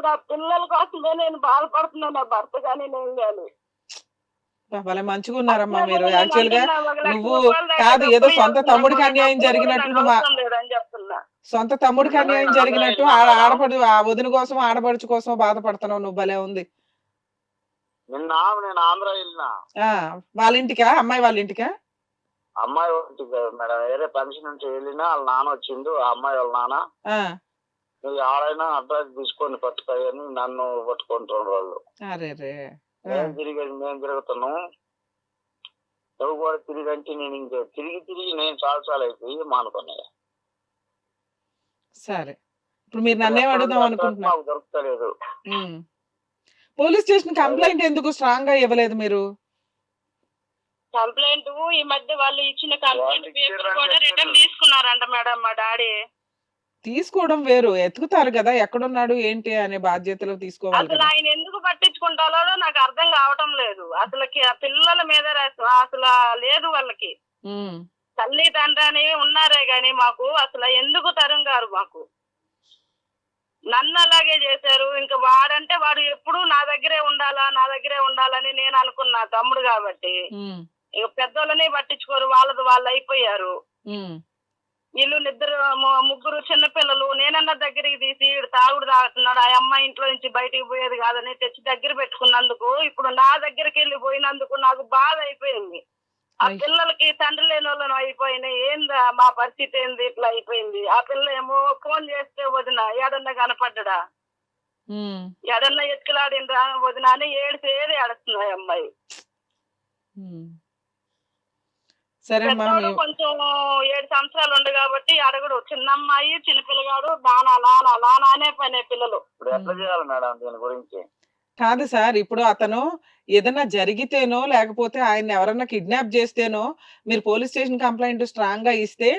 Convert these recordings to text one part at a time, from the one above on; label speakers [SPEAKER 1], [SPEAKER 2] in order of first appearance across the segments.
[SPEAKER 1] ఇప్పుడు ఆ పిల్లల కోసమే నేను బాధపడుతున్నాను, నా భర్త కానీ నేను కానీ.
[SPEAKER 2] భలే మంచిగా ఉన్నారమ్మా
[SPEAKER 1] అట్లా
[SPEAKER 2] మీరు.
[SPEAKER 1] కూడా నేను
[SPEAKER 2] యాక్చువల్ గా
[SPEAKER 1] అంటున్నా, 1,00,000
[SPEAKER 2] నువ్వు
[SPEAKER 1] రూపాయల దాకా
[SPEAKER 2] కాదు ఏదో
[SPEAKER 1] డబ్బులు
[SPEAKER 2] సొంత
[SPEAKER 1] ఇవ్వాల్సిందమ్మా,
[SPEAKER 2] తమ్ముడికి
[SPEAKER 1] నా
[SPEAKER 2] అన్యాయం
[SPEAKER 1] డబ్బులు కూడా
[SPEAKER 2] జరిగినట్టు
[SPEAKER 1] నాకు
[SPEAKER 2] నువ్వు
[SPEAKER 1] అవసరం లేదని చెప్తున్నా.
[SPEAKER 2] సొంత తమ్ముడికి
[SPEAKER 3] నిన్న
[SPEAKER 2] అన్యాయం
[SPEAKER 3] నేను ఆంధ్ర
[SPEAKER 2] జరిగినట్టు
[SPEAKER 3] వెళ్ళినా మేడం.
[SPEAKER 2] ఆడపడు ఆ వదిన కోసం ఆడపడుచు కోసం బాధపడుతున్నావు నువ్వు. భలే ఉంది.
[SPEAKER 3] నిన్న నేను ఆంధ్ర వెళ్ళినా.
[SPEAKER 2] వాళ్ళ ఇంటికా, అమ్మాయి వాళ్ళ ఇంటికా?
[SPEAKER 3] అమ్మాయి ఒకటి మేడం, వేరే ఫంక్షన్ నుంచి వెళ్ళినా వాళ్ళ నాన్న వచ్చిండు. ఆ అమ్మాయి వాళ్ళ నాన్న నువ్వు ఆడైనా అడ్రస్ తీసుకొని పట్టుకోయని నన్ను పట్టుకుంటున్నారు వాళ్ళు. మేము తిరుగుతున్నాం, నువ్వు కూడా తిరిగంటే నేను ఇంకా తిరిగి నేను చాలా అయిపోయి మానుకున్నాయి.
[SPEAKER 2] సరే, ఇప్పుడు మీరు నన్నేం అడుగుదాం అనుకుంటున్నా?
[SPEAKER 3] దొరుకుతలేదు.
[SPEAKER 2] పోలీస్ స్టేషన్ కంప్లైంట్ ఎందుకు స్ట్రాంగ్ గా ఇవ్వలేదు మీరు?
[SPEAKER 1] కంప్లైంట్ ఈ మధ్య వాళ్ళు ఇచ్చిన కంప్లైంట్ పేపర్ కూడా రిటర్న్ తీసుకున్నారంట మేడం మా డాడీ.
[SPEAKER 2] తీసుకోవడం వేరు, ఎత్తుకుతారు కదా ఎక్కడున్నాడు ఏంటి అనే బాధ్యతలు తీసుకోవాలి.
[SPEAKER 1] అసలు ఆయన ఎందుకు పట్టించుకుంటారో నాకు అర్థం కావటం లేదు. అసలు పిల్లల మీద అసలు లేదు వాళ్ళకి. తల్లి తండ్రి అని ఉన్నారే గాని మాకు అసలు ఎందుకు తరం గారు మాకు. నన్ను అలాగే చేశారు. ఇంకా వాడంటే వాడు ఎప్పుడు నా దగ్గరే ఉండాలని నేను అనుకున్నా, తమ్ముడు కాబట్టి. ఇక పెద్దోళ్ళని పట్టించుకోరు, వాళ్ళది వాళ్ళు అయిపోయారు. వీళ్ళు ముగ్గురు చిన్నపిల్లలు. నేనన్నా దగ్గరికి తీసి తాగుడు తాగుతున్నాడు, ఆ అమ్మాయి ఇంట్లో నుంచి బయటికి పోయేది కాదని తెచ్చి దగ్గర పెట్టుకున్నందుకు, ఇప్పుడు నా దగ్గరికి వెళ్ళిపోయినందుకు నాకు బాధ అయిపోయింది. ఆ పిల్లలకి తండ్రి లేని వాళ్ళను అయిపోయినాయి. ఏందా మా పరిస్థితి, ఏంది ఇట్లా అయిపోయింది. ఆ పిల్ల ఏమో ఫోన్ చేస్తే వదిన ఏడన్నా కనపడ్డా, ఏడన్నా ఎత్తుకులాడిండ్రా వదిన అని ఏడిసేది ఏడుస్తుంది అమ్మాయి. కొంచెం 7 సంవత్సరాలు ఉండు కాబట్టి అడగడు. చిన్న అమ్మాయి చిన్నపిల్లగాడు లానా అనే పనే పిల్లలు.
[SPEAKER 2] కాదు సార్, ఇప్పుడు అతను ఏదన్నా జరిగితేనో లేకపోతే ఆయన ఎవరన్నా కిడ్నాప్ చేస్తేనో మీరు పోలీస్ స్టేషన్ కంప్లైంట్ స్ట్రాంగ్ గా ఇస్తే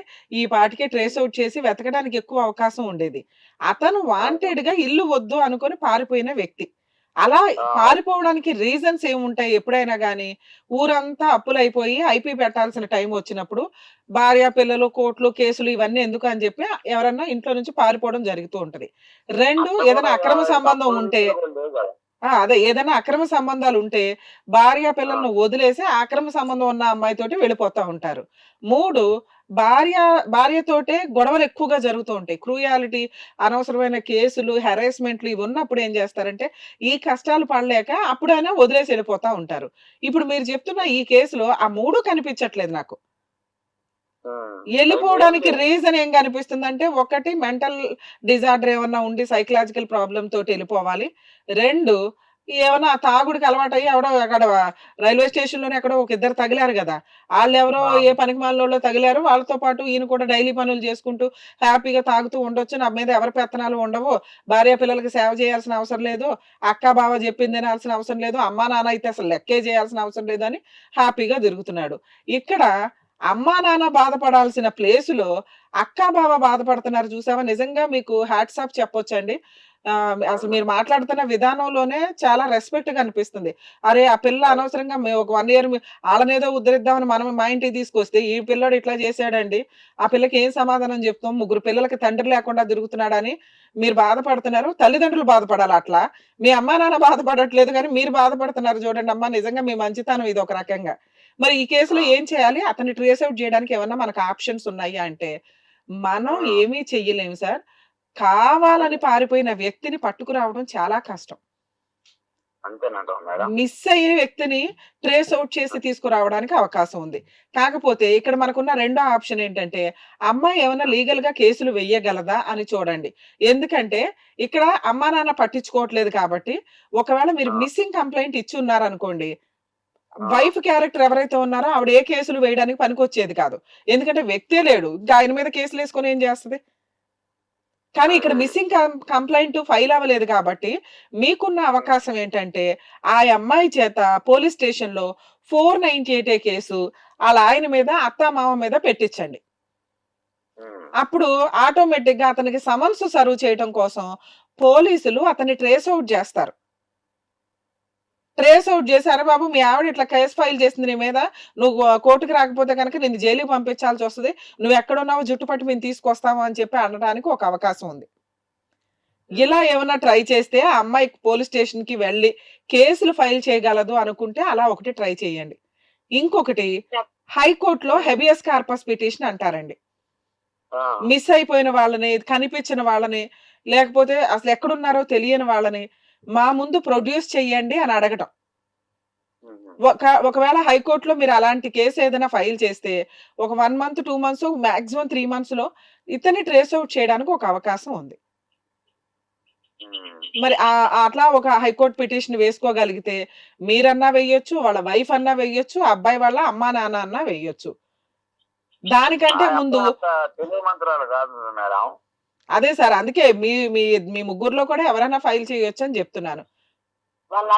[SPEAKER 2] ఈ పాటికే ట్రేస్ అవుట్ చేసి వెతకడానికి ఎక్కువ అవకాశం ఉండేది. అతను వాంటెడ్ గా ఇల్లు వద్దు అనుకొని పారిపోయిన వ్యక్తి. అలా పారిపోవడానికి రీజన్స్ ఏముంటాయి? ఎప్పుడైనా గానీ ఊరంతా అప్పులైపోయి ఐపీ పెట్టాల్సిన టైం వచ్చినప్పుడు భార్య పిల్లలు కోర్టులు కేసులు ఇవన్నీ ఎందుకు అని చెప్పి ఎవరన్నా ఇంట్లో నుంచి పారిపోవడం జరుగుతూ ఉంటది. 2, ఏదైనా అక్రమ సంబంధం ఉంటే, అదే ఏదైనా అక్రమ సంబంధాలు ఉంటే భార్య పిల్లలను వదిలేసి అక్రమ సంబంధం ఉన్న అమ్మాయితోటి వెళ్ళిపోతా ఉంటారు. 3, భార్యతోటే గొడవలు ఎక్కువగా జరుగుతూ ఉంటాయి. క్రూయాలిటీ, అనవసరమైన కేసులు, హెరాస్మెంట్లు ఇవి ఉన్నప్పుడు ఏం చేస్తారంటే ఈ కష్టాలు పడలేక అప్పుడైనా వదిలేసి వెళ్ళిపోతా ఉంటారు. ఇప్పుడు మీరు చెప్తున్న ఈ కేసులో ఆ 3 కనిపించట్లేదు నాకు. వెళ్ళిపోవడానికి రీజన్ ఏం కనిపిస్తుందంటే, 1 మెంటల్ డిజార్డర్ ఏమన్నా ఉండి సైకలాజికల్ ప్రాబ్లం తోటి వెళ్ళిపోవాలి. 2, ఏమన్నా తాగుడికి అలవాటు అయ్యి ఎవడో అక్కడ రైల్వే స్టేషన్ లోనే ఎక్కడో ఒక ఇద్దరు తగిలారు కదా, వాళ్ళు ఎవరో ఏ పనికి మాలలో తగిలారు. వాళ్ళతో పాటు ఈయన కూడా డైలీ పనులు చేసుకుంటూ హ్యాపీగా తాగుతూ ఉండొచ్చు. నా మీద ఎవరి పెత్తనాలు ఉండవు, భార్య పిల్లలకి సేవ చేయాల్సిన అవసరం లేదు, అక్క బావ చెప్పింది తినాల్సిన అవసరం లేదు, అమ్మా నాన్న అయితే అసలు లెక్కే చేయాల్సిన అవసరం లేదని హ్యాపీగా తిరుగుతున్నాడు. ఇక్కడ అమ్మా నాన్న బాధపడాల్సిన ప్లేసులో అక్క బావ బాధపడుతున్నారు. చూసావా? నిజంగా మీకు హ్యాట్స్ ఆఫ్ చెప్పొచ్చండి. అసలు మీరు మాట్లాడుతున్న విధానంలోనే చాలా రెస్పెక్ట్ గా అనిపిస్తుంది. అరే ఆ పిల్ల అనవసరంగా ఒక 1 ఇయర్ వాళ్ళనేదో ఉద్ధరిద్దామని మనం మా ఇంటికి తీసుకొస్తే ఈ పిల్లడు ఇట్లా చేశాడండి, ఆ పిల్లకి ఏం సమాధానం చెప్తాం? 3 పిల్లలకి తండ్రి లేకుండా తిరుగుతున్నాడని మీరు బాధపడుతున్నారు. తల్లిదండ్రులు బాధపడాలి. అట్లా మీ అమ్మా నాన్న బాధపడట్లేదు కానీ మీరు బాధపడుతున్నారు. చూడండి అమ్మా, నిజంగా మీ మంచితనం ఇది ఒక రకంగా. మరి ఈ కేసులో ఏం చేయాలి? అతన్ని ట్రేస్ అవుట్ చేయడానికి ఏమన్నా మనకు ఆప్షన్స్ ఉన్నాయా అంటే మనం ఏమీ చెయ్యలేము సార్. కావాలని పారిపోయిన వ్యక్తిని పట్టుకురావడం చాలా కష్టం. మిస్ అయ్యే వ్యక్తిని ట్రేస్ అవుట్ చేసి తీసుకురావడానికి అవకాశం ఉంది. కాకపోతే ఇక్కడ మనకున్న రెండో ఆప్షన్ ఏంటంటే, అమ్మాయి ఏమైనా లీగల్ గా కేసులు వెయ్యగలదా అని చూడండి. ఎందుకంటే ఇక్కడ అమ్మా నాన్న పట్టించుకోవట్లేదు కాబట్టి, ఒకవేళ మీరు మిస్సింగ్ కంప్లైంట్ ఇచ్చి ఉన్నారనుకోండి, వైఫ్ క్యారెక్టర్ ఎవరైతే ఉన్నారో ఆవిడ ఏ కేసులు వేయడానికి పనికొచ్చేది కాదు. ఎందుకంటే వ్యక్తే లేడు, ఇంకా ఆయన మీద కేసులు వేసుకొని ఏం చేస్తుంది? కానీ ఇక్కడ మిస్సింగ్ కంప్లైంట్ ఫైల్ అవ్వలేదు కాబట్టి మీకున్న అవకాశం ఏంటంటే ఆ అమ్మాయి చేత పోలీస్ స్టేషన్ లో 498 కేసు వాళ్ళ ఆయన మీద అత్త మామ మీద పెట్టించండి. అప్పుడు ఆటోమేటిక్ గా అతనికి సమన్స్ సర్వ్ చేయడం కోసం పోలీసులు అతన్ని ట్రేస్ అవుట్ చేస్తారు. ట్రేస్ అవుట్ చేసి, అరే బాబు మీ ఆవిడ ఇట్లా కేసు ఫైల్ చేసింది నీ మీద, నువ్వు కోర్టుకి రాకపోతే కనుక నిన్ను జైలుకి పంపించాల్సి వస్తుంది, నువ్వు ఎక్కడున్నావో జుట్టు పట్టి మేము తీసుకొస్తాము అని చెప్పి అనడానికి ఒక అవకాశం ఉంది. ఇలా ఏమైనా ట్రై చేస్తే ఆ అమ్మాయి పోలీస్ స్టేషన్ కి వెళ్ళి కేసులు ఫైల్ చేయగలదు అనుకుంటే అలా ఒకటి ట్రై చేయండి. ఇంకొకటి హైకోర్టులో హెబియస్ కార్పస్ పిటిషన్ అంటారండి.
[SPEAKER 3] ఆ,
[SPEAKER 2] మిస్ అయిపోయిన వాళ్ళని, కనిపించిన వాళ్ళని, లేకపోతే అసలు ఎక్కడున్నారో తెలియని వాళ్ళని మా ముందు ప్రొడ్యూస్ చెయ్యండి అని అడగటం.
[SPEAKER 3] ఉమ్,
[SPEAKER 2] ఒకవేళ హైకోర్టులో మీరు అలాంటి కేసు ఏదైనా ఫైల్ చేస్తే ఒక 1 మంత్, 2 మంత్స్, మాక్సిమం 3 మంత్స్ లో ఇతన్ని ట్రేస్ అవుట్ చేయడానికి ఒక అవకాశం ఉంది.
[SPEAKER 3] ఉమ్.
[SPEAKER 2] మరి అట్లా ఒక హైకోర్టు పిటిషన్ వేసుకోగలిగితే మీరన్నా వెయ్యొచ్చు, వాళ్ళ వైఫ్ అన్నా వెయ్యొచ్చు, అబ్బాయి వాళ్ళ అమ్మా నాన్న అన్నా వెయ్యొచ్చు. దానికంటే
[SPEAKER 3] ఆ
[SPEAKER 2] ముందు
[SPEAKER 3] అబ్బాయి అంత తెలియమంత్రాలు కాదు మేడం.
[SPEAKER 2] అదే సార్, అందుకే మీ మీ మీ ముగ్గురులో కూడా ఎవరైనా ఫైల్ చేయొచ్చు అని చెప్తున్నాను.
[SPEAKER 1] వాళ్ళ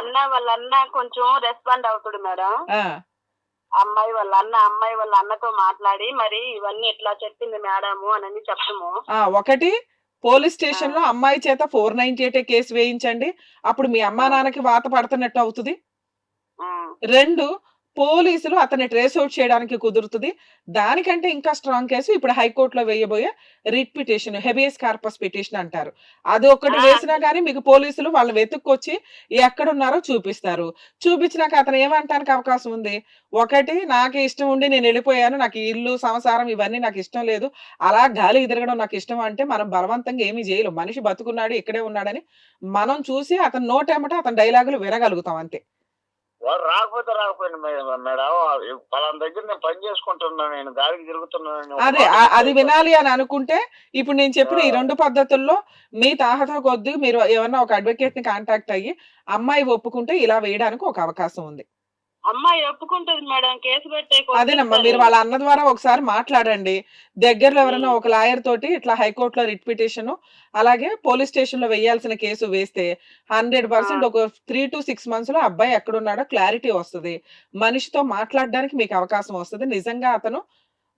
[SPEAKER 1] అన్న కొంచెం రెస్పాండ్ అవుతాడు మేడం.
[SPEAKER 2] ఆ
[SPEAKER 1] అమ్మాయి వాళ్ళ అన్నతో మాట్లాడి మరి ఇవన్నీ ఇట్లా చెప్పింది మేడము అని చెప్పము.
[SPEAKER 2] ఒకటి పోలీస్ స్టేషన్ లో అమ్మాయి చేత 498 కేసు వేయించండి. అప్పుడు మీ అమ్మా నాన్నకి వాత పడుతున్నట్టు అవుతుంది. 2 పోలీసులు అతన్ని ట్రేస్ అవుట్ చేయడానికి కుదురుతుంది. దానికంటే ఇంకా స్ట్రాంగ్ కేసు ఇప్పుడు హైకోర్టులో వేయబోయే writ petition, habeas corpus petition అంటారు. అది ఒకటి వేసినా కానీ మీకు పోలీసులు వాళ్ళు వెతుక్కొచ్చి ఎక్కడున్నారో చూపిస్తారు. చూపించినాక అతను ఏమంటానికి అవకాశం ఉంది? ఒకటి, నాకు ఇష్టం ఉండి నేను వెళ్ళిపోయాను, నాకు ఈ ఇల్లు సంసారం ఇవన్నీ నాకు ఇష్టం లేదు, అలా గాలికి తిరగడం నాకు ఇష్టం అంటే మనం బలవంతంగా ఏమీ చేయలేం. మనిషి బతుకున్నాడు, ఇక్కడే ఉన్నాడని మనం చూసి అతని నోటేమట అతని డైలాగులు వినగలుగుతాం అంతే.
[SPEAKER 3] వాడు రాకపోయిన మేడం, పలానా దగ్గర నేను పని చేసుకుంటున్నాను, నేను గాలికి తిరుగుతున్నాను.
[SPEAKER 2] అదే అది వినాలి అని అనుకుంటే ఇప్పుడు నేను చెప్పిన ఈ 2 పద్ధతుల్లో మీ తాహత కొద్దీ మీరు ఏమన్నా ఒక అడ్వకేట్ ని కాంటాక్ట్ అయ్యి అమ్మాయి ఒప్పుకుంటే ఇలా వేయడానికి ఒక అవకాశం ఉంది.
[SPEAKER 1] అమ్మాయి ఒప్పుకుంటది మేడం, కేసు పెట్టే
[SPEAKER 2] అదేనమ్మా, మీరు వాళ్ళ అన్న ద్వారా ఒకసారి మాట్లాడండి. దగ్గరలో ఎవరైనా ఒక లాయర్ తోటి ఇట్లా హైకోర్టులో రిట్ పిటిషన్ అలాగే పోలీస్ స్టేషన్ లో వేయాల్సిన కేసు వేస్తే 100% ఒక 3 to 6 మంత్స్ లో అబ్బాయి ఎక్కడున్నాడో క్లారిటీ వస్తుంది. మనిషితో మాట్లాడడానికి మీకు అవకాశం వస్తుంది. నిజంగా అతను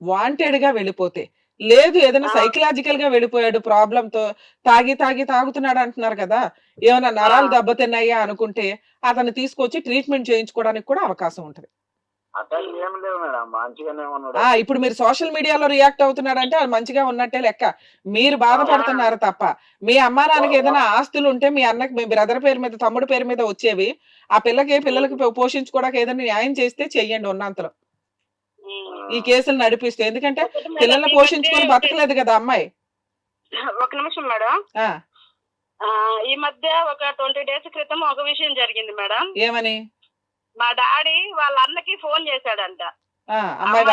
[SPEAKER 2] వాంటెడ్ గా వెళ్ళిపోతే, లేదు ఏదైనా సైకలాజికల్ గా వెళ్ళిపోయాడు ప్రాబ్లం తో, తాగుతున్నాడు అంటున్నారు కదా, ఏమైనా నరాలు దెబ్బతిన్నాయా అనుకుంటే అతన్ని తీసుకొచ్చి ట్రీట్మెంట్ చేయించుకోవడానికి కూడా అవకాశం ఉంటుంది.
[SPEAKER 3] అట్లా ఏం లేవు మేడం, మంచిగానే ఉన్నాడు.
[SPEAKER 2] ఇప్పుడు మీరు సోషల్ మీడియాలో రియాక్ట్ అవుతున్నాడంటే అది మంచిగా ఉన్నట్టే లెక్క. మీరు బాధపడుతున్నారు తప్ప మీ అమ్మా నాన్నకి ఏదైనా ఆస్తులు ఉంటే మీ అన్నకి, మీ బ్రదర్ పేరు మీద, తమ్ముడు పేరు మీద వచ్చేవి, ఆ పిల్లలకి పోషించుకోవడానికి ఏదైనా న్యాయం చేస్తే చెయ్యండి ఉన్నంతలో. ఈ కేసులు నడిపిస్తే, ఎందుకంటే పిల్లల్ని పోషించుకొని బతకలేదు కదా అమ్మాయి.
[SPEAKER 1] ఒక నిమిషం మేడం. ఈ మధ్య ఒక 20 days క్రితం ఒక విషయం జరిగింది మేడం.
[SPEAKER 2] ఏమని?
[SPEAKER 1] మా డాడీ వాళ్ళ అన్నకి ఫోన్ చేశాడంట.
[SPEAKER 2] అమ్మాయి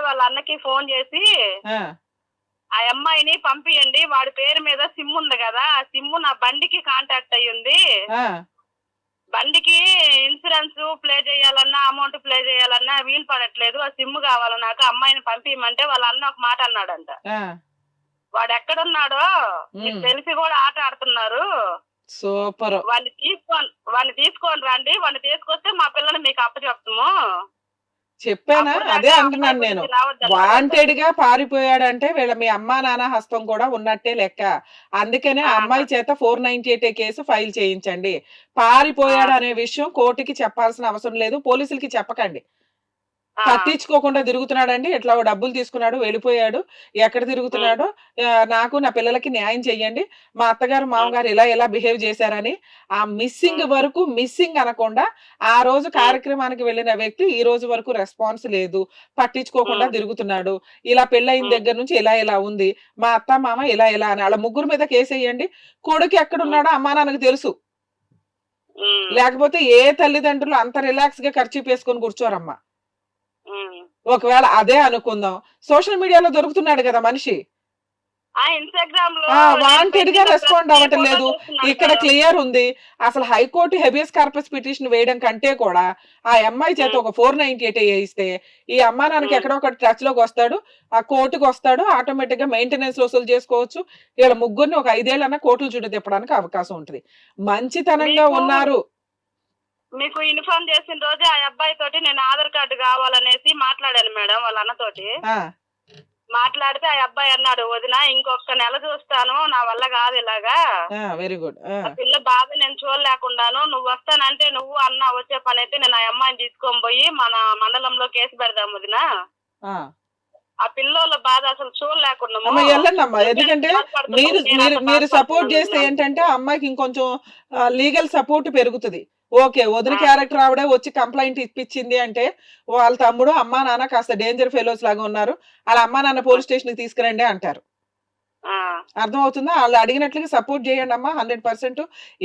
[SPEAKER 2] వాళ్ళ
[SPEAKER 1] అన్నకి ఫోన్ చేసి ఆ అమ్మాయిని పంపియండి, వాడి పేరు మీద సిమ్ ఉంది కదా, ఆ సిమ్ నా బండికి కాంటాక్ట్ అయ్యింది, బండికి ఇన్సూరెన్స్ ప్లే చేయాలన్నా అమౌంట్ ప్లే చేయాలన్నా వీలు పడట్లేదు, ఆ సిమ్ కావాలి నాకు, అమ్మాయిని పంపించమంటే వాళ్ళ అన్న ఒక మాట అన్నాడంట. వాడు ఎక్కడున్నాడో మీకు తెలిసి కూడా ఆట ఆడుతున్నారు,
[SPEAKER 2] సూపర్,
[SPEAKER 1] వాడిని తీసుకొని రండి, వాడిని తీసుకొస్తే మా పిల్లని మీకు అప్పచెప్తాము.
[SPEAKER 2] చెప్పానా? అదే అంటున్నాను నేను. వాంటెడ్ గా పారిపోయాడంటే వీళ్ళ మీ అమ్మా నాన్న హస్తం కూడా ఉన్నట్టే లెక్క. అందుకనే ఆ అమ్మాయి చేత 498 కేసు ఫైల్ చేయించండి. పారిపోయాడు అనే విషయం కోర్టుకి చెప్పాల్సిన అవసరం లేదు, పోలీసులకి చెప్పకండి. పట్టించుకోకుండా తిరుగుతున్నాడండి, ఎట్లా డబ్బులు తీసుకున్నాడు వెళ్ళిపోయాడు, ఎక్కడ తిరుగుతున్నాడో, నాకు నా పిల్లలకి న్యాయం చెయ్యండి, మా అత్తగారు మామగారు ఇలా బిహేవ్ చేశారని ఆ మిస్సింగ్ వరకు మిస్సింగ్ అనకుండా, ఆ రోజు కార్యక్రమానికి వెళ్ళిన వ్యక్తి ఈ రోజు వరకు రెస్పాన్స్ లేదు, పట్టించుకోకుండా తిరుగుతున్నాడు, ఇలా పెళ్ళయిన దగ్గర నుంచి ఇలా ఉంది, మా అత్త మామ ఇలా అని వాళ్ళ ముగ్గురు మీద కేసు వేయండి. కొడుకు ఎక్కడున్నాడో అమ్మా నాన్నకు తెలుసు. లేకపోతే ఏ తల్లిదండ్రులు అంత రిలాక్స్ గా ఖర్చు వేసుకొని కూర్చోరమ్మా. ఒకవేళ అదే అనుకుందాం, సోషల్ మీడియాలో దొరుకుతున్నాడు కదా మనిషి, వాంటెడ్ గా రెస్పాండ్ అవ్వటం లేదు. ఇక్కడ క్లియర్ ఉంది. అసలు హైకోర్టు హెబియస్ కార్పస్ పిటిషన్ వేయడం కంటే కూడా ఆ అమ్మాయి చేత ఒక 498 వేయిస్తే ఈ అమ్మా నాన్నకి ఎక్కడో ఒక టచ్ లోకి వస్తాడు, ఆ కోర్టుకు వస్తాడు, ఆటోమేటిక్ గా మెయింటెనెన్స్ వసూలు చేసుకోవచ్చు. వీళ్ళ ముగ్గురిని ఒక 5 ఏళ్ళన్నా కోర్టులు చుట్టూ తిప్పడానికి అవకాశం ఉంటుంది. మంచితనంగా ఉన్నారు.
[SPEAKER 1] మీకు ఇన్ఫార్మ్ చేసిన రోజు ఆ అబ్బాయి తోటి నేను ఆధార్ కార్డు కావాలనేసి మాట్లాడాను మేడం వాళ్ళ అన్నతోటి. మాట్లాడితే ఆ అబ్బాయి అన్నాడు, వదిన ఇంకొక నెల చూస్తాను, నా వల్ల కాదు ఇలాగా,
[SPEAKER 2] వెరీ గుడ్,
[SPEAKER 1] పిల్ల బాధ నేను చూడలేకుండాను, నువ్వు వస్తానంటే నువ్వు అన్న వచ్చే పని అయితే నేను ఆ అమ్మాయిని తీసుకొని పోయి మన మండలంలో కేసు పెడదాం వదిన, ఆ పిల్లోళ్ళ బాధ అసలు చూడలేకున్నాము.
[SPEAKER 2] అమ్మ వెళ్ళండి అమ్మా, ఎందుకంటే మీరు మీరు మీరు సపోర్ట్ చేస్తే ఏంటంటే ఆ అమ్మాయికి ఇంకొంచెం లీగల్ సపోర్ట్ పెరుగుతుంది. ఓకే, వదిన క్యారెక్టర్ ఆవిడే వచ్చి కంప్లైంట్ ఇప్పించింది అంటే వాళ్ళ తమ్ముడు అమ్మా నాన్న కాస్త డేంజర్ ఫెలోస్ లాగా ఉన్నారు, వాళ్ళ అమ్మా నాన్న పోలీస్ స్టేషన్ కి తీసుకురండి అంటారు. అర్థమవుతుందా? వాళ్ళు అడిగినట్లుగా సపోర్ట్ చేయండి అమ్మా, 100%.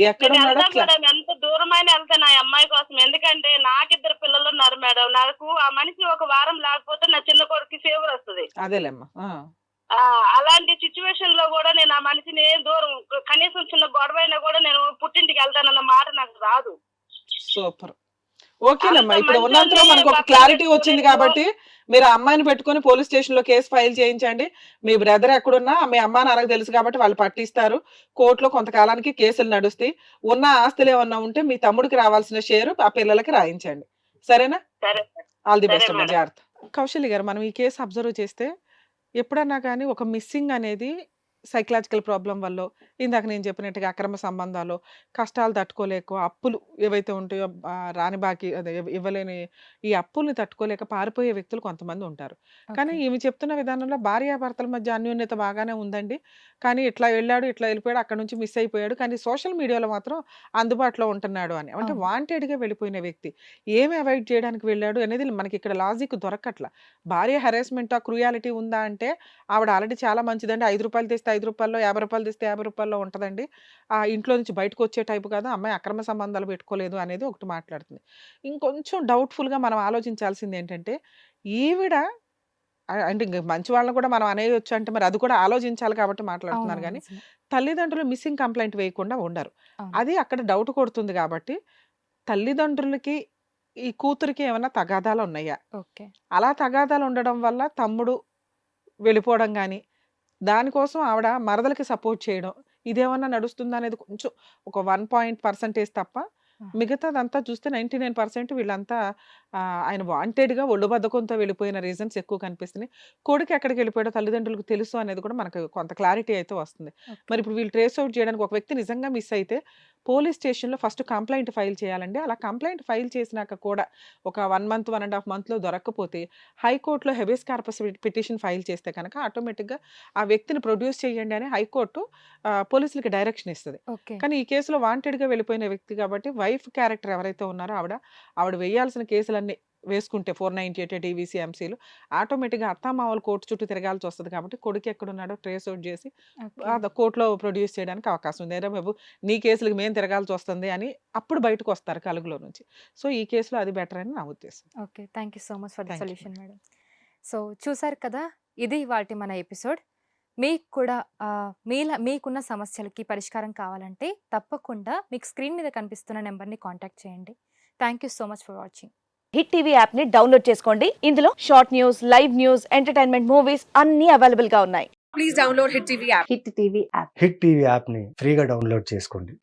[SPEAKER 2] ఎక్కడ ఉన్నాడో
[SPEAKER 1] ఎంత దూరమైన వెళ్తాను ఆ అమ్మాయి కోసం. ఎందుకంటే నాకిద్దరు పిల్లలు ఉన్నారు మేడం. నాకు ఆ మనిషి ఒక వారం లేకపోతే నా చిన్న కొడుకు ఫీవర్ వస్తుంది.
[SPEAKER 2] అదేలేమ్మా.
[SPEAKER 1] అలాంటి సిచ్యువేషన్ లో కూడా నేను ఆ మనిషిని దూరం, కనీసం చిన్న గొడవ అయినా కూడా నేను పుట్టింటికి వెళ్తానన్న మాట నాకు రాదు.
[SPEAKER 2] సూపర్. ఓకేనమ్మా, ఇప్పుడు ఉన్నంతలో మనకు ఒక క్లారిటీ వచ్చింది కాబట్టి మీరు ఆ అమ్మాయిని పెట్టుకుని పోలీస్ స్టేషన్ లో కేసు ఫైల్ చేయించండి. మీ బ్రదర్ ఎక్కడున్నా మీ అమ్మా నాన్నకు తెలుసు కాబట్టి వాళ్ళు పట్టిస్తారు. కోర్టులో కొంతకాలానికి కేసులు నడుస్తాయి. ఉన్న ఆస్తులు ఏమన్నా ఉంటే మీ తమ్ముడికి రావాల్సిన షేరు ఆ పిల్లలకి రాయించండి. సరేనా? ఆల్ ది బెస్ట్ అమ్మా, జాగ్రత్త. కౌశల్య గారు, మనం ఈ కేసు అబ్జర్వ్ చేస్తే ఎప్పుడన్నా కానీ ఒక మిస్సింగ్ అనేది సైకలాజికల్ ప్రాబ్లం వల్ల, ఇందాక నేను చెప్పినట్టుగా అక్రమ సంబంధాలు, కష్టాలు తట్టుకోలేక, అప్పులు ఏవైతే ఉంటాయో రాని బాకీ అదే ఇవ్వలేని ఈ అప్పుల్ని తట్టుకోలేక పారిపోయే వ్యక్తులు కొంతమంది ఉంటారు. కానీ ఈమె చెప్తున్న విధానంలో భార్యాభర్తల మధ్య అన్యోన్యత బాగానే ఉందండి, కానీ ఇట్లా వెళ్ళాడు, ఇట్లా వెళ్ళిపోయాడు, అక్కడ నుంచి మిస్ అయిపోయాడు, కానీ సోషల్ మీడియాలో మాత్రం అందుబాటులో ఉంటున్నాడు అని. అంటే వాంటెడ్గా వెళ్ళిపోయిన వ్యక్తి ఏమి అవాయిడ్ చేయడానికి వెళ్ళాడు అనేది మనకి ఇక్కడ లాజిక్ దొరకట్ల. భార్య హెరాస్మెంట్ క్రూయాలిటీ ఉందా అంటే ఆవిడ ఆల్రెడీ చాలా మంచిదండి. 5 రూపాయలు తెస్తే 5 రూపాయల్లో, 50 రూపాయలు తెస్తే 50 రూపాయల్లో ఉంటుందండి. ఆ ఇంట్లో నుంచి బయటకు వచ్చే టైపు కాదు, అమ్మాయి అక్రమ సంబంధాలు పెట్టుకోలేదు అనేది ఒకటి మాట్లాడుతుంది. ఇంకొంచెం డౌట్ఫుల్గా మనం ఆలోచించాల్సింది ఏంటంటే, ఈవిడ అంటే ఇంక మంచి వాళ్ళని కూడా మనం అనేయొచ్చు అంటే మరి అది కూడా ఆలోచించాలి కాబట్టి మాట్లాడుతున్నారు. కానీ తల్లిదండ్రులు మిస్సింగ్ కంప్లైంట్ వేయకుండా ఉండరు. అది అక్కడ డౌట్ కొడుతుంది. కాబట్టి తల్లిదండ్రులకి ఈ కూతురికి ఏమైనా తగాదాలు ఉన్నాయా, అలా తగాదాలు ఉండడం వల్ల తమ్ముడు వెళ్ళిపోవడం కానీ, దానికోసం ఆవిడ మరదలకి సపోర్ట్ చేయడం, ఇదేమన్నా నడుస్తుందా అనేది కొంచెం ఒక 1% తప్ప మిగతాదంతా చూస్తే 99% వీళ్ళంతా ఆయన వాంటెడ్గా ఒళ్ళు బద్ధకంతో వెళ్ళిపోయిన రీజన్స్ ఎక్కువ కనిపిస్తున్నాయి. కొడుకు ఎక్కడికి వెళ్ళిపోయాడో తల్లిదండ్రులకు తెలుసు అనేది కూడా మనకు కొంత క్లారిటీ అయితే వస్తుంది. మరి ఇప్పుడు వీళ్ళు ట్రేస్ అవుట్ చేయడానికి ఒక వ్యక్తి నిజంగా మిస్ అయితే పోలీస్ స్టేషన్లో ఫస్ట్ కంప్లైంట్ ఫైల్ చేయాలండి. అలా కంప్లైంట్ ఫైల్ చేసినాక కూడా ఒక 1 month 1.5 monthలో దొరకకపోతే హైకోర్టులో హెబియస్ కార్పస్ పిటిషన్ ఫైల్ చేస్తే కనుక ఆటోమేటిక్గా ఆ వ్యక్తిని ప్రొడ్యూస్ చేయండి అని హైకోర్టు పోలీసులకి డైరెక్షన్ ఇస్తుంది. కానీ ఈ కేసులో వాంటెడ్గా వెళ్ళిపోయిన వ్యక్తి కాబట్టి వైఫ్ క్యారెక్టర్ ఎవరైతే ఉన్నారో ఆవిడ వేయాల్సిన కేసులన్నీ వేసుకుంటే 498 DVC MCలు ఆటోమేటిక్గా అత్తామామలు కోర్టు చుట్టూ తిరగాల్సి వస్తుంది. కాబట్టి కొడుకు ఎక్కడున్నాడో ట్రేస్ అవుట్ చేసి కోర్టులో ప్రొడ్యూస్ చేయడానికి అవకాశం ఉంది. ఏరా బాబు, నీ కేసులకు మేము తిరగాల్సి వస్తుంది అని అప్పుడు బయటకు వస్తారు కలుగులో నుంచి. సో ఈ కేసులో అది బెటర్ అని నా ఉద్దేశం.
[SPEAKER 4] Okay, thank you so much for the solution madam. So చూసారు కదా, ఇది వాటి మన ఎపిసోడ్. మీకు కూడా మీకున్న సమస్యలకి పరిష్కారం కావాలంటే తప్పకుండా మీకు స్క్రీన్ మీద కనిపిస్తున్న నెంబర్ని కాంటాక్ట్ చేయండి. Thank you so much for watching.
[SPEAKER 5] Hit TV app ని డౌన్లోడ్ చేసుకోండి. ఇందులో short news, live news, entertainment movies అన్ని అవైలబుల్ గా ఉన్నాయి. Please download hit TV app. Hit TV app ని ఫ్రీగా డౌన్లోడ్ చేసుకోండి.